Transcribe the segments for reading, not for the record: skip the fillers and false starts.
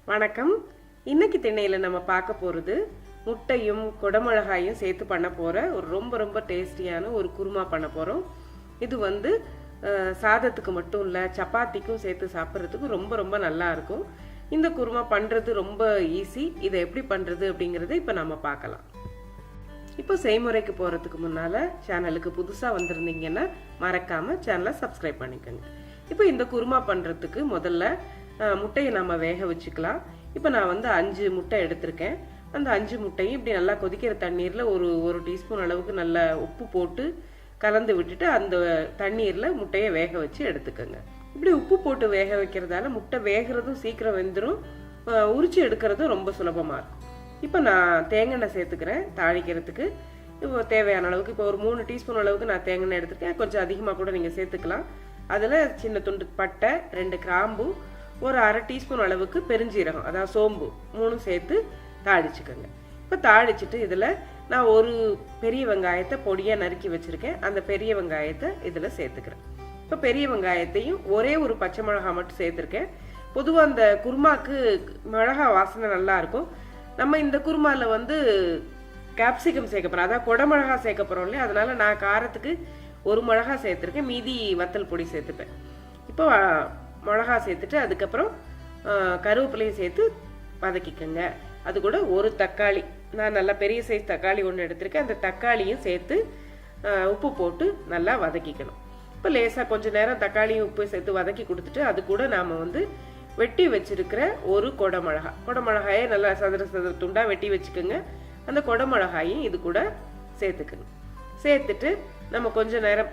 வணக்கம். இன்னைக்கு திண்ணையில் நம்ம பார்க்க போகிறது முட்டையும் குடமிளகாயும் சேர்த்து பண்ண போகிற ஒரு ரொம்ப டேஸ்டியான ஒரு குருமா பண்ண போகிறோம். இது சாதத்துக்கு மட்டும் இல்லை, சப்பாத்திக்கும் சேர்த்து சாப்பிட்றதுக்கு ரொம்ப நல்லா இருக்கும். இந்த குருமா பண்ணுறது ரொம்ப ஈஸி. இதை எப்படி பண்ணுறது அப்படிங்கிறத இப்போ நம்ம பார்க்கலாம். இப்போ செய்முறைக்கு போகிறதுக்கு முன்னால் சேனலுக்கு புதுசாக வந்திருந்தீங்கன்னா மறக்காமல் சேனலை சப்ஸ்கிரைப் பண்ணிக்கோங்க. இப்போ இந்த குருமா பண்ணுறதுக்கு முதல்ல முட்டையை நம்ம வேக வச்சுக்கலாம். இப்போ நான் 5 முட்டை எடுத்திருக்கேன். அந்த 5 முட்டையும் இப்படி நல்லா கொதிக்கிற தண்ணீரில் ஒரு டீஸ்பூன் அளவுக்கு நல்லா உப்பு போட்டு கலந்து விட்டுட்டு அந்த தண்ணீரில் முட்டையை வேக வச்சு எடுத்துக்கோங்க. இப்படி உப்பு போட்டு வேக வைக்கிறதால முட்டை வேகிறதும் சீக்கிரம் வெந்துடும், உரிச்சு எடுக்கிறதும் ரொம்ப சுலபமாக இருக்கும். இப்போ நான் தேங்காய் சேர்த்துக்கிறேன் தாளிக்கிறதுக்கு. இப்போ தேவையான அளவுக்கு இப்போ ஒரு 3 டீஸ்பூன் அளவுக்கு நான் தேங்காய் எடுத்துருக்கேன். கொஞ்சம் அதிகமாக கூட நீங்கள் சேர்த்துக்கலாம். அதில் சின்ன துண்டு பட்டை, 2 கிராம்பு, ஒரு அரை டீஸ்பூன் அளவுக்கு பெருஞ்சீரகம், அதாவது சோம்பு 3 சேர்த்து தாளிச்சுக்கோங்க. இப்போ தாளிச்சுட்டு இதில் நான் ஒரு பெரிய வெங்காயத்தை பொடியாக நறுக்கி வச்சுருக்கேன். அந்த பெரிய வெங்காயத்தை இதில் சேர்த்துக்கிறேன். இப்போ பெரிய வெங்காயத்தையும் ஒரே ஒரு பச்சை மிளகாய் மட்டும் சேர்த்துருக்கேன். பொதுவாக அந்த குருமாக்கு மிளகா வாசனை நல்லா இருக்கும். நம்ம இந்த குருமாவில் கேப்சிகம் சேர்க்க போகிறோம், அதாவது குடமிளகா சேர்க்க போகிறோம் இல்லையா, அதனால நான் காரத்துக்கு ஒரு மிளகா சேர்த்துருக்கேன், மீதி வத்தல் பொடி சேர்த்துப்பேன். இப்போ மிளகா சேர்த்துட்டு அதுக்கப்புறம் கருவேப்பிலையும் சேர்த்து வதக்கிக்கோங்க. அது கூட ஒரு தக்காளி, நான் நல்லா பெரிய சைஸ் தக்காளி ஒன்று எடுத்திருக்கேன். அந்த தக்காளியும் சேர்த்து உப்பு போட்டு நல்லா வதக்கிக்கணும். இப்போ லேசாக கொஞ்சம் நேரம் தக்காளியும் உப்பு சேர்த்து வதக்கி கொடுத்துட்டு அது கூட நாம் வெட்டி வச்சிருக்கிற ஒரு குடமிளகாயை நல்லா சதுர துண்டாக வெட்டி வச்சுக்கோங்க. அந்த குடமிளகாயும் இது கூட சேர்த்துக்கணும். சேர்த்துட்டு நம்ம கொஞ்சம் நேரம்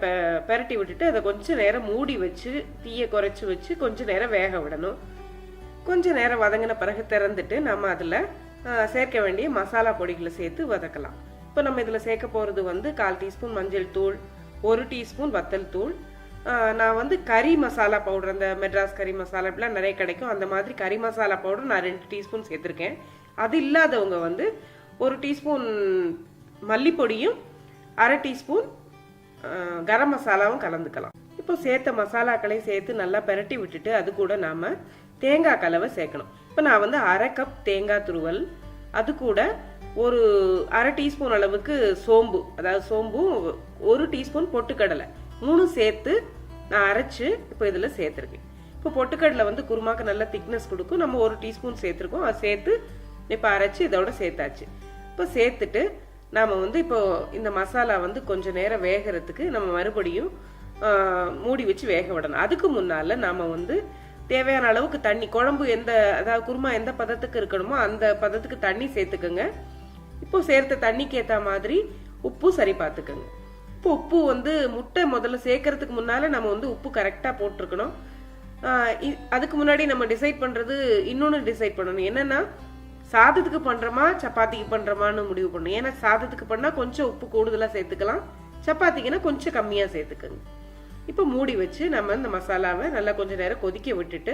பெரட்டி விட்டுட்டு அதை கொஞ்சம் நேரம் மூடி வச்சு தீயை குறைச்சி வச்சு கொஞ்சம் நேரம் வேக விடணும். கொஞ்சம் நேரம் வதங்கின பிறகு திறந்துட்டு நம்ம அதில் சேர்க்க வேண்டிய மசாலா பொடிகளை சேர்த்து வதக்கலாம். இப்போ நம்ம இதில் சேர்க்க போகிறது 1/4 டீஸ்பூன் மஞ்சள் தூள், 1 டீஸ்பூன் வத்தல் தூள். நான் கறி மசாலா பவுடர், அந்த மெட்ராஸ் கறி மசாலா இப்படிலாம் நிறைய கிடைக்கும், அந்த மாதிரி கறி மசாலா பவுடர் நான் 2 டீஸ்பூன் சேர்த்துருக்கேன். அது இல்லாதவங்க 1 டீஸ்பூன் மல்லிப்பொடியும் அரை டீஸ்பூன் கரம் மசாலாவும் கலந்துக்கலாம். இப்போ சேர்த்த மசாலாக்களையும் சேர்த்து நல்லா பெரட்டி விட்டுட்டு அது கூட நாம் தேங்காய் கலவை சேர்க்கணும். இப்போ நான் அரை கப் தேங்காய் துருவல், அது கூட ஒரு அரை டீஸ்பூன் அளவுக்கு சோம்பு, அதாவது சோம்பும் 1 டீஸ்பூன் பொட்டுக்கடலை 3 சேர்த்து நான் அரைச்சு இப்போ இதில் சேர்த்துருக்கேன். இப்போ பொட்டுக்கடலை குருமாக்கு நல்ல திக்னஸ் கொடுக்கும். நம்ம 1 டீஸ்பூன் சேர்த்துருக்கோம். அதை சேர்த்து இப்போ அரைச்சி இதோட சேர்த்தாச்சு. இப்போ சேர்த்துட்டு நாம் இப்போ இந்த மசாலா கொஞ்சம் நேரம் வேகிறதுக்கு நம்ம மறுபடியும் மூடி வச்சு வேக விடணும். அதுக்கு முன்னால் நாம் தேவையான அளவுக்கு தண்ணி, குழம்பு அதாவது குருமா எந்த பதத்துக்கு இருக்கணுமோ அந்த பதத்துக்கு தண்ணி சேர்த்துக்கோங்க. இப்போ சேர்த்த தண்ணிக்கு ஏற்ற மாதிரி உப்பு சரி பார்த்துக்கோங்க. இப்போ உப்பு முட்டை முதல்ல சேர்க்கறதுக்கு முன்னால் நம்ம உப்பு கரெக்டாக போட்டிருக்கணும். அதுக்கு முன்னாடி நம்ம டிசைட் பண்ணுறது இன்னொன்று டிசைட் பண்ணணும். என்னென்னா, சாதத்துக்கு பண்ணுறோமா சப்பாத்திக்கு பண்ணுறோமான்னு முடிவு பண்ணணும். ஏன்னா சாதத்துக்கு பண்ணால் கொஞ்சம் உப்பு கூடுதலாக சேர்த்துக்கலாம், சப்பாத்திக்குன்னா கொஞ்சம் கம்மியாக சேர்த்துக்கோங்க. இப்போ மூடி வச்சு நம்ம இந்த மசாலாவை நல்லா கொஞ்சம் நேரம் கொதிக்க விட்டுட்டு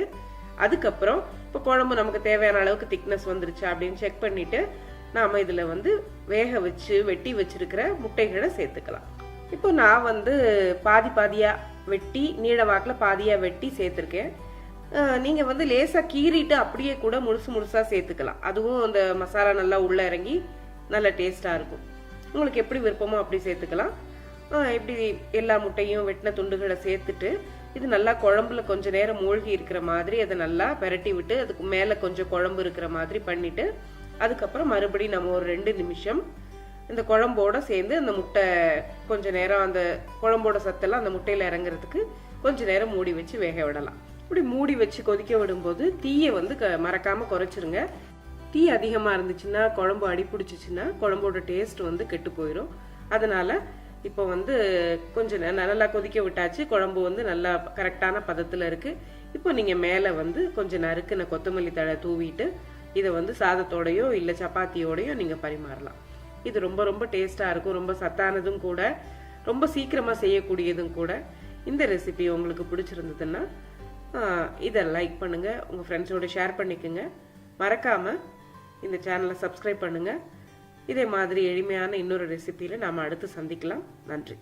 அதுக்கப்புறம் இப்போ குழம்பு நமக்கு தேவையான அளவுக்கு திக்னஸ் வந்துருச்சா அப்படின்னு செக் பண்ணிவிட்டு நாம் இதில் வேக வச்சு வெட்டி வச்சிருக்கிற முட்டைகளை சேர்த்துக்கலாம். இப்போ நான் பாதியாக வெட்டி நீள வாக்கில் பாதியாக வெட்டி சேர்த்துருக்கேன். நீங்கள் லேசாக கீறிட்டு அப்படியே கூட முழுசாக சேர்த்துக்கலாம். அதுவும் அந்த மசாலா நல்லா உள்ளே இறங்கி நல்ல டேஸ்ட்டாக இருக்கும். உங்களுக்கு எப்படி விருப்பமோ அப்படி சேர்த்துக்கலாம். இப்படி எல்லா முட்டையும் வெட்டின துண்டுகளை சேர்த்துட்டு இது நல்லா குழம்புல கொஞ்சம் நேரம் மூழ்கி இருக்கிற மாதிரி அதை நல்லா பெரட்டி விட்டு அதுக்கு மேலே கொஞ்சம் குழம்பு இருக்கிற மாதிரி பண்ணிவிட்டு அதுக்கப்புறம் மறுபடியும் நம்ம ஒரு 2 நிமிஷம் இந்த குழம்போட சேர்ந்து அந்த முட்டை கொஞ்சம் நேரம் அந்த குழம்போட சத்தெல்லாம் அந்த முட்டையில் இறங்குறதுக்கு கொஞ்சம் நேரம் மூடி வச்சு வேக விடலாம். இப்படி மூடி வச்சு கொதிக்க விடும்போது தீயை மறக்காமல் குறைச்சிருங்க. தீ அதிகமாக இருந்துச்சுன்னா குழம்பு அடி பிடிச்சிச்சின்னா குழம்போட டேஸ்ட் கெட்டு போயிடும். அதனால் இப்போ கொஞ்சம் நல்லா கொதிக்க விட்டாச்சு. குழம்பு நல்லா கரெக்டான பதத்தில் இருக்குது. இப்போ நீங்கள் மேலே கொஞ்சம் நறுக்குன கொத்தமல்லி தழை தூவிட்டு இதை சாதத்தோடையோ இல்லை சப்பாத்தியோடையோ நீங்கள் பரிமாறலாம். இது ரொம்ப டேஸ்ட்டாக இருக்கும், ரொம்ப சத்தானதும் கூட, ரொம்ப சீக்கிரமாக செய்யக்கூடியதும் கூட. இந்த ரெசிபி உங்களுக்கு பிடிச்சிருந்ததுன்னா இதை லைக் பண்ணுங்கள், உங்கள் ஃப்ரெண்ட்ஸோட ஷேர் பண்ணிக்கோங்க. மறக்காமல் இந்த சேனலை சப்ஸ்கிரைப் பண்ணுங்கள். இதே மாதிரி எளிமையான இன்னொரு ரெசிபியில் நாம் அடுத்து சந்திக்கலாம். நன்றி.